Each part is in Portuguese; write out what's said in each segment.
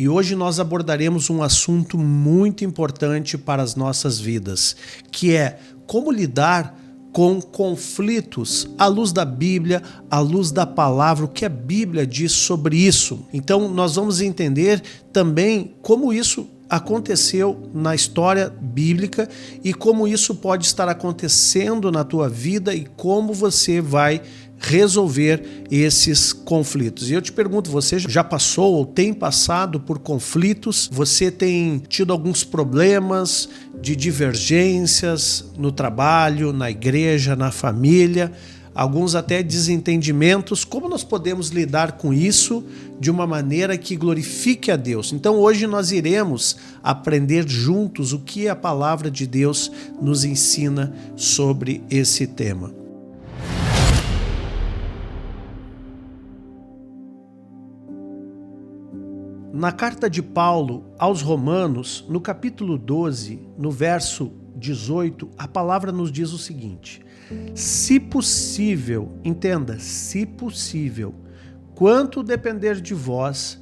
E hoje nós abordaremos um assunto muito importante para as nossas vidas, que é como lidar com conflitos à luz da Bíblia, à luz da palavra, o que a Bíblia diz sobre isso. Então nós vamos entender também como isso aconteceu na história bíblica e como isso pode estar acontecendo na tua vida e como você vai resolver esses conflitos. E eu te pergunto, você já passou ou tem passado por conflitos? Você tem tido alguns problemas de divergências no trabalho, na igreja, na família, alguns até desentendimentos? Como nós podemos lidar com isso de uma maneira que glorifique a Deus? Então hoje nós iremos aprender juntos o que a palavra de Deus nos ensina sobre esse tema. Na carta de Paulo aos Romanos, no capítulo 12, no verso 18, a palavra nos diz o seguinte: se possível, entenda, se possível, quanto depender de vós,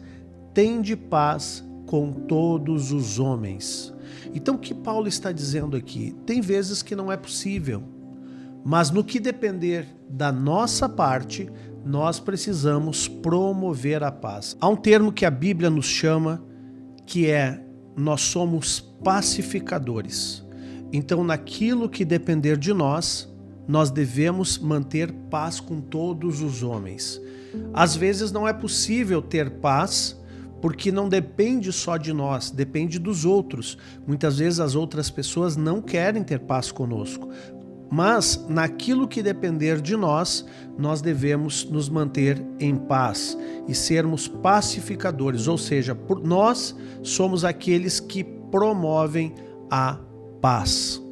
tende paz com todos os homens. Então o que Paulo está dizendo aqui? Tem vezes que não é possível, mas no que depender da nossa parte, nós precisamos promover a paz. Há um termo que a Bíblia nos chama, que é: nós somos pacificadores. Então, naquilo que depender de nós, nós devemos manter paz com todos os homens. Às vezes não é possível ter paz, porque não depende só de nós, depende dos outros. Muitas vezes as outras pessoas não querem ter paz conosco. Mas naquilo que depender de nós, nós devemos nos manter em paz e sermos pacificadores, ou seja, nós somos aqueles que promovem a paz.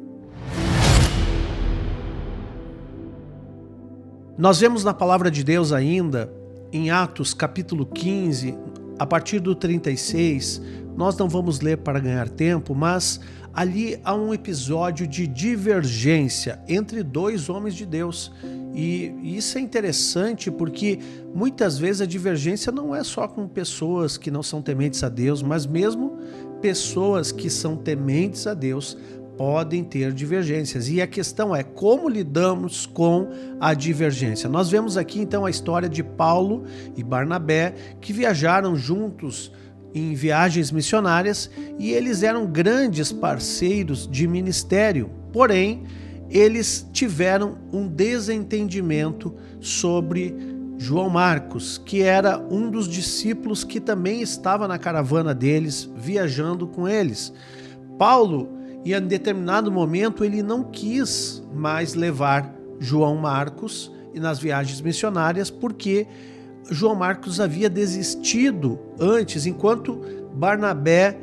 Nós vemos na palavra de Deus ainda, em Atos capítulo 15, a partir do 36, nós não vamos ler para ganhar tempo, mas ali há um episódio de divergência entre dois homens de Deus. E isso é interessante porque muitas vezes a divergência não é só com pessoas que não são tementes a Deus, mas mesmo pessoas que são tementes a Deus podem ter divergências. E a questão é como lidamos com a divergência. Nós vemos aqui então a história de Paulo e Barnabé, que viajaram juntos em viagens missionárias, e eles eram grandes parceiros de ministério. Porém, eles tiveram um desentendimento sobre João Marcos, que era um dos discípulos que também estava na caravana deles, viajando com eles. Paulo, em determinado momento, ele não quis mais levar João Marcos nas viagens missionárias, porque João Marcos havia desistido antes, enquanto Barnabé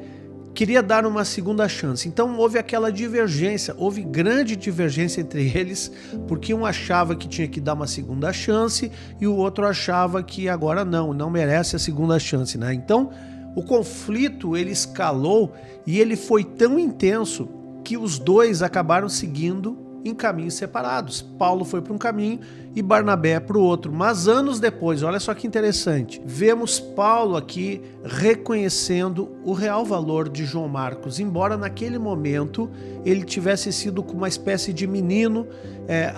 queria dar uma segunda chance. Então houve aquela divergência, houve grande divergência entre eles, porque um achava que tinha que dar uma segunda chance e o outro achava que agora não merece a segunda chance, né? Então o conflito ele escalou e ele foi tão intenso que os dois acabaram seguindo em caminhos separados. Paulo foi para um caminho e Barnabé para o outro. Mas anos depois, olha só que interessante, vemos Paulo aqui reconhecendo o real valor de João Marcos, embora naquele momento ele tivesse sido como uma espécie de menino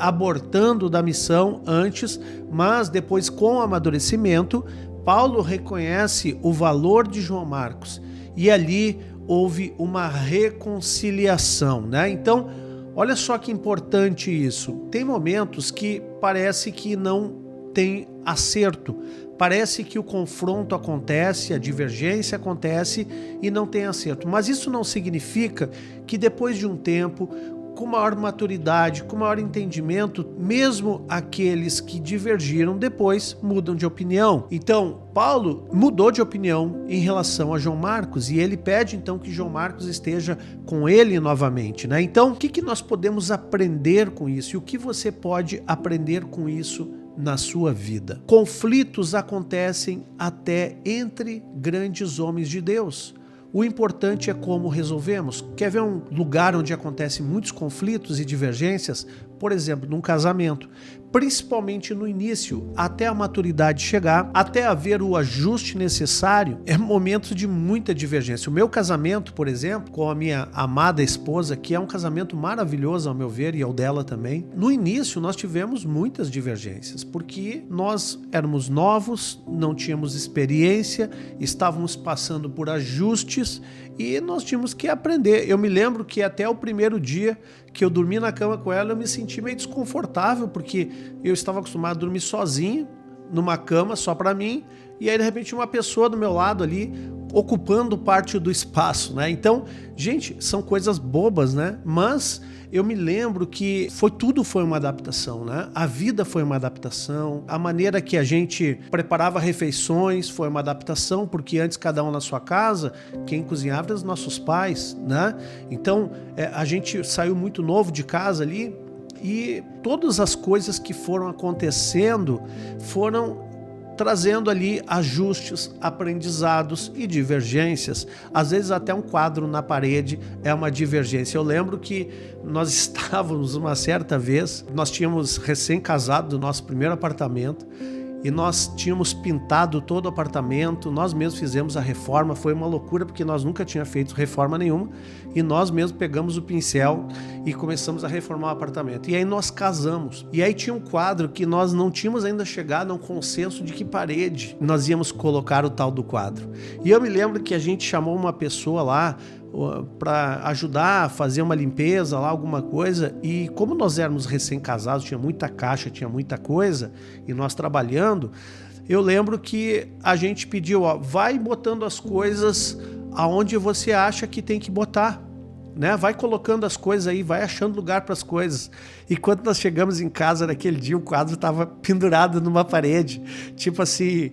abortando da missão antes, mas depois, com o amadurecimento, Paulo reconhece o valor de João Marcos e ali houve uma reconciliação, né? Então, olha só que importante isso. Tem momentos que parece que não tem acerto. Parece que o confronto acontece, a divergência acontece e não tem acerto. Mas isso não significa que depois de um tempo, com maior maturidade, com maior entendimento, mesmo aqueles que divergiram depois mudam de opinião. Então, Paulo mudou de opinião em relação a João Marcos e ele pede então que João Marcos esteja com ele novamente, né? Então, o que nós podemos aprender com isso e o que você pode aprender com isso na sua vida? Conflitos acontecem até entre grandes homens de Deus. O importante é como resolvemos. Quer ver um lugar onde acontecem muitos conflitos e divergências? por exemplo, num casamento, principalmente no início, até a maturidade chegar, até haver o ajuste necessário, é momento de muita divergência. O meu casamento, por exemplo, com a minha amada esposa, que é um casamento maravilhoso ao meu ver e ao dela também, no início nós tivemos muitas divergências, porque nós éramos novos, não tínhamos experiência, estávamos passando por ajustes e nós tínhamos que aprender. Eu me lembro que até o primeiro dia que eu dormi na cama com ela, eu me senti meio desconfortável, porque eu estava acostumado a dormir sozinho, numa cama só para mim, e aí de repente uma pessoa do meu lado ali, ocupando parte do espaço, né? Então, gente, são coisas bobas, né? Mas eu me lembro que tudo foi uma adaptação, né? A vida foi uma adaptação, a maneira que a gente preparava refeições foi uma adaptação, porque antes cada um na sua casa, quem cozinhava eram os nossos pais, né? Então, a gente saiu muito novo de casa ali e todas as coisas que foram acontecendo foram trazendo ali ajustes, aprendizados e divergências. Às vezes até um quadro na parede é uma divergência. Eu lembro que nós estávamos uma certa vez, nós tínhamos recém-casado do nosso primeiro apartamento e nós tínhamos pintado todo o apartamento, nós mesmos fizemos a reforma, foi uma loucura porque nós nunca tínhamos feito reforma nenhuma e nós mesmos pegamos o pincel e começamos a reformar o apartamento. E aí nós casamos. E aí tinha um quadro que nós não tínhamos ainda chegado a um consenso de que parede nós íamos colocar o tal do quadro. E eu me lembro que a gente chamou uma pessoa lá para ajudar a fazer uma limpeza lá, alguma coisa, e como nós éramos recém-casados, tinha muita caixa, tinha muita coisa, e nós trabalhando, eu lembro que a gente pediu, vai botando as coisas aonde você acha que tem que botar, né? Vai colocando as coisas aí, vai achando lugar para as coisas. E quando nós chegamos em casa naquele dia, o quadro estava pendurado numa parede, tipo assim,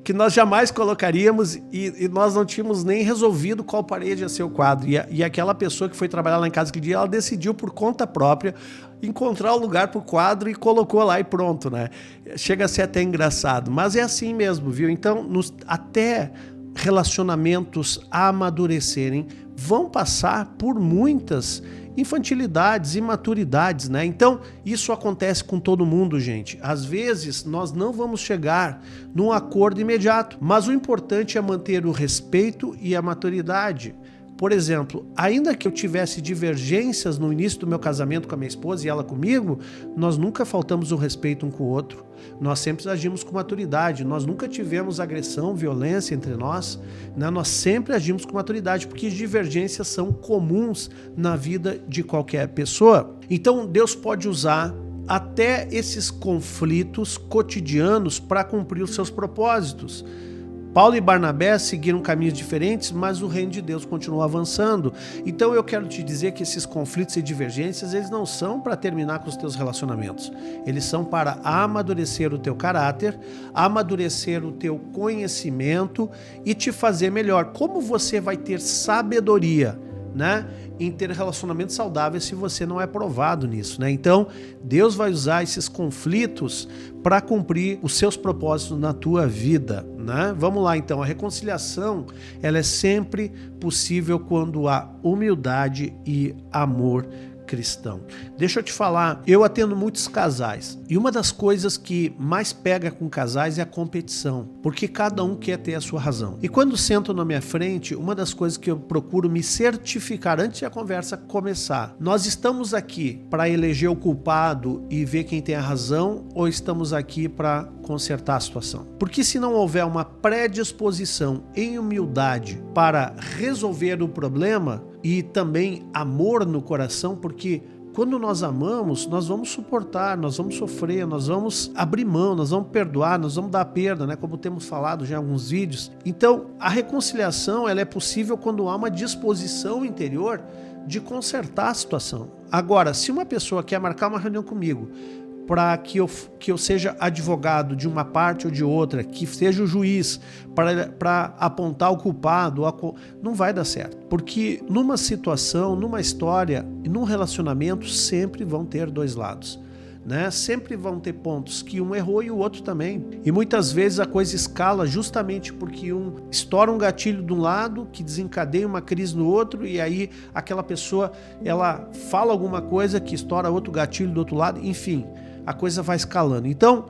que nós jamais colocaríamos e nós não tínhamos nem resolvido qual parede ia ser o quadro. E aquela pessoa que foi trabalhar lá em casa aquele dia, ela decidiu por conta própria encontrar o lugar para o quadro e colocou lá e pronto, né? Chega a ser até engraçado, mas é assim mesmo, viu? Então, até relacionamentos amadurecerem, vão passar por muitas infantilidades, imaturidades, né? Então, isso acontece com todo mundo, gente. Às vezes, nós não vamos chegar num acordo imediato, mas o importante é manter o respeito e a maturidade. Por exemplo, ainda que eu tivesse divergências no início do meu casamento com a minha esposa e ela comigo, nós nunca faltamos o respeito um com o outro. Nós sempre agimos com maturidade, nós nunca tivemos agressão, violência entre nós, né? Nós sempre agimos com maturidade, porque divergências são comuns na vida de qualquer pessoa. Então Deus pode usar até esses conflitos cotidianos para cumprir os seus propósitos. Paulo e Barnabé seguiram caminhos diferentes, mas o reino de Deus continua avançando. Então eu quero te dizer que esses conflitos e divergências, eles não são para terminar com os teus relacionamentos. Eles são para amadurecer o teu caráter, amadurecer o teu conhecimento e te fazer melhor. Como você vai ter sabedoria, né, em ter relacionamentos saudáveis se você não é provado nisso, né? Então, Deus vai usar esses conflitos para cumprir os seus propósitos na tua vida, né? Vamos lá, então. A reconciliação, ela é sempre possível quando há humildade e amor cristão. Deixa eu te falar, eu atendo muitos casais e uma das coisas que mais pega com casais é a competição, porque cada um quer ter a sua razão. E quando sentam na minha frente, uma das coisas que eu procuro me certificar antes de a conversa começar, nós estamos aqui para eleger o culpado e ver quem tem a razão ou estamos aqui para consertar a situação? Porque se não houver uma predisposição em humildade para resolver o problema e também amor no coração, porque quando nós amamos, nós vamos suportar, nós vamos sofrer, nós vamos abrir mão, nós vamos perdoar, nós vamos dar perda, né? Como temos falado já em alguns vídeos. Então, a reconciliação, ela é possível quando há uma disposição interior de consertar a situação. Agora, se uma pessoa quer marcar uma reunião comigo para que eu seja advogado de uma parte ou de outra, que seja o juiz para apontar o culpado, não vai dar certo. Porque numa situação, numa história e num relacionamento sempre vão ter dois lados. né? Sempre vão ter pontos que um errou e o outro também. E muitas vezes a coisa escala justamente porque um estoura um gatilho de um lado, que desencadeia uma crise no outro, e aí aquela pessoa, ela fala alguma coisa que estoura outro gatilho do outro lado, enfim, a coisa vai escalando. Então,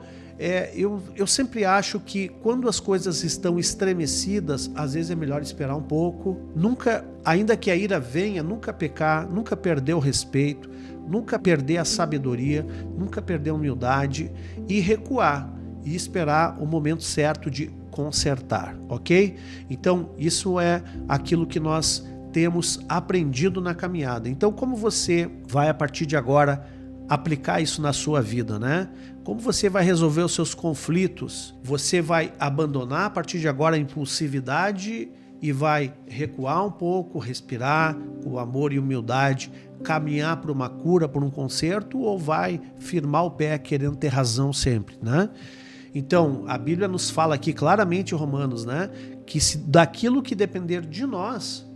eu sempre acho que quando as coisas estão estremecidas, às vezes é melhor esperar um pouco. Nunca, ainda que a ira venha, nunca pecar, nunca perder o respeito, nunca perder a sabedoria, nunca perder a humildade e recuar e esperar o momento certo de consertar, ok? Então, isso é aquilo que nós temos aprendido na caminhada. Então, como você vai a partir de agora aplicar isso na sua vida, né? Como você vai resolver os seus conflitos? Você vai abandonar a partir de agora a impulsividade e vai recuar um pouco, respirar com amor e humildade, caminhar para uma cura, por um conserto, ou vai firmar o pé querendo ter razão sempre, né? Então, a Bíblia nos fala aqui claramente, Romanos, né, que se daquilo que depender de nós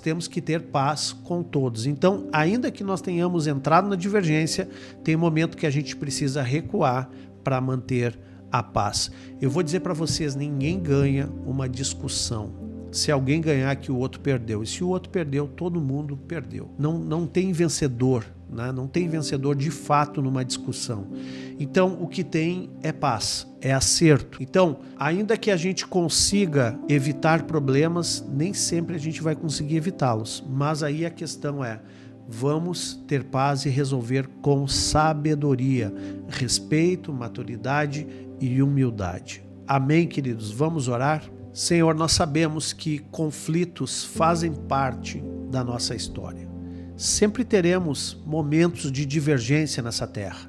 temos que ter paz com todos. Então, ainda que nós tenhamos entrado na divergência, tem um momento que a gente precisa recuar para manter a paz. Eu vou dizer para vocês, ninguém ganha uma discussão se alguém ganhar que o outro perdeu. E se o outro perdeu, todo mundo perdeu. Não tem vencedor, né? Não tem vencedor de fato numa discussão. Então, o que tem é paz, é acerto. Então, ainda que a gente consiga evitar problemas, nem sempre a gente vai conseguir evitá-los. Mas aí a questão é, vamos ter paz e resolver com sabedoria, respeito, maturidade e humildade. Amém, queridos? Vamos orar? Senhor, nós sabemos que conflitos fazem parte da nossa história. Sempre teremos momentos de divergência nessa terra.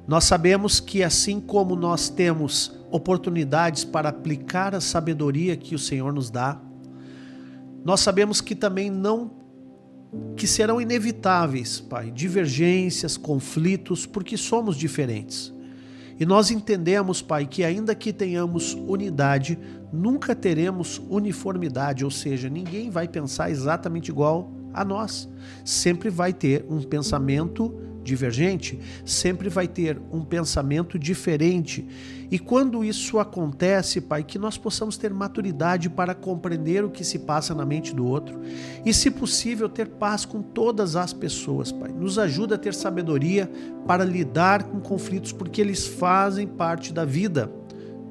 Nós sabemos que assim como nós temos oportunidades para aplicar a sabedoria que o Senhor nos dá, nós sabemos que também que serão inevitáveis, Pai, divergências, conflitos, porque somos diferentes. E nós entendemos, Pai, que ainda que tenhamos unidade, nunca teremos uniformidade, ou seja, ninguém vai pensar exatamente igual a nós. Sempre vai ter um pensamento divergente, sempre vai ter um pensamento diferente. E quando isso acontece, Pai, que nós possamos ter maturidade para compreender o que se passa na mente do outro e, se possível, ter paz com todas as pessoas, Pai. Nos ajuda a ter sabedoria para lidar com conflitos, porque eles fazem parte da vida.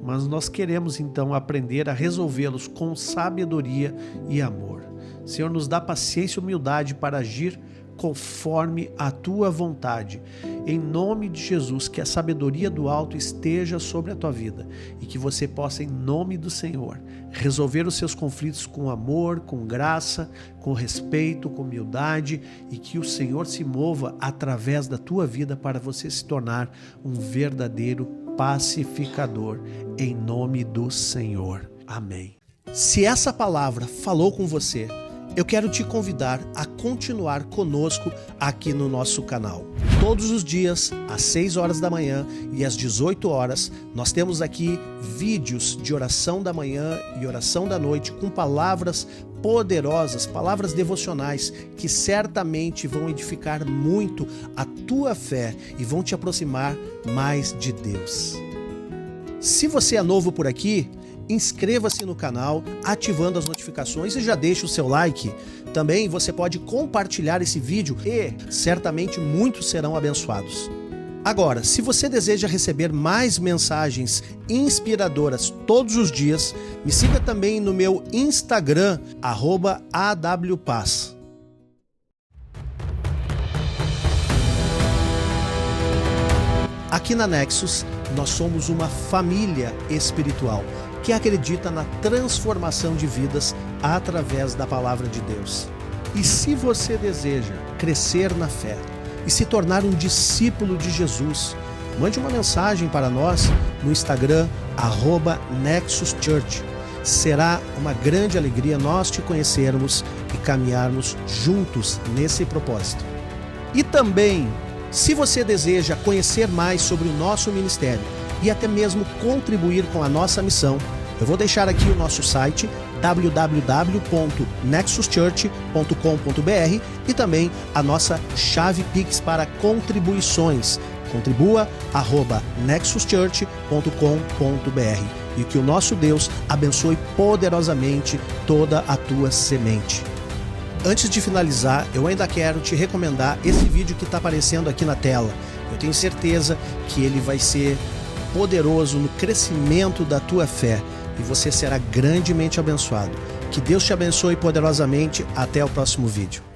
Mas nós queremos, então, aprender a resolvê-los com sabedoria e amor. Senhor, nos dá paciência e humildade para agir conforme a Tua vontade. Em nome de Jesus, que a sabedoria do alto esteja sobre a tua vida e que você possa, em nome do Senhor, resolver os seus conflitos com amor, com graça, com respeito, com humildade, e que o Senhor se mova através da tua vida para você se tornar um verdadeiro pacificador, em nome do Senhor. Amém. Se essa palavra falou com você, eu quero te convidar a continuar conosco aqui no nosso canal. Todos os dias, às 6 horas da manhã e às 18 horas, nós temos aqui vídeos de oração da manhã e oração da noite com palavras poderosas, palavras devocionais que certamente vão edificar muito a tua fé e vão te aproximar mais de Deus. Se você é novo por aqui, inscreva-se no canal, ativando as notificações e já deixa o seu like. Também você pode compartilhar esse vídeo e certamente muitos serão abençoados. Agora, se você deseja receber mais mensagens inspiradoras todos os dias, me siga também no meu Instagram, @awpaz. Aqui na Nexus, nós somos uma família espiritual que acredita na transformação de vidas através da palavra de Deus. E se você deseja crescer na fé e se tornar um discípulo de Jesus, mande uma mensagem para nós no Instagram, @NexusChurch. Será uma grande alegria nós te conhecermos e caminharmos juntos nesse propósito. E também, se você deseja conhecer mais sobre o nosso ministério e até mesmo contribuir com a nossa missão, eu vou deixar aqui o nosso site www.nexuschurch.com.br e também a nossa chave Pix para contribuições, contribua@nexuschurch.com.br e que o nosso Deus abençoe poderosamente toda a tua semente. Antes de finalizar, eu ainda quero te recomendar esse vídeo que está aparecendo aqui na tela. Eu tenho certeza que ele vai ser poderoso no crescimento da tua fé e você será grandemente abençoado. Que Deus te abençoe poderosamente. Até o próximo vídeo.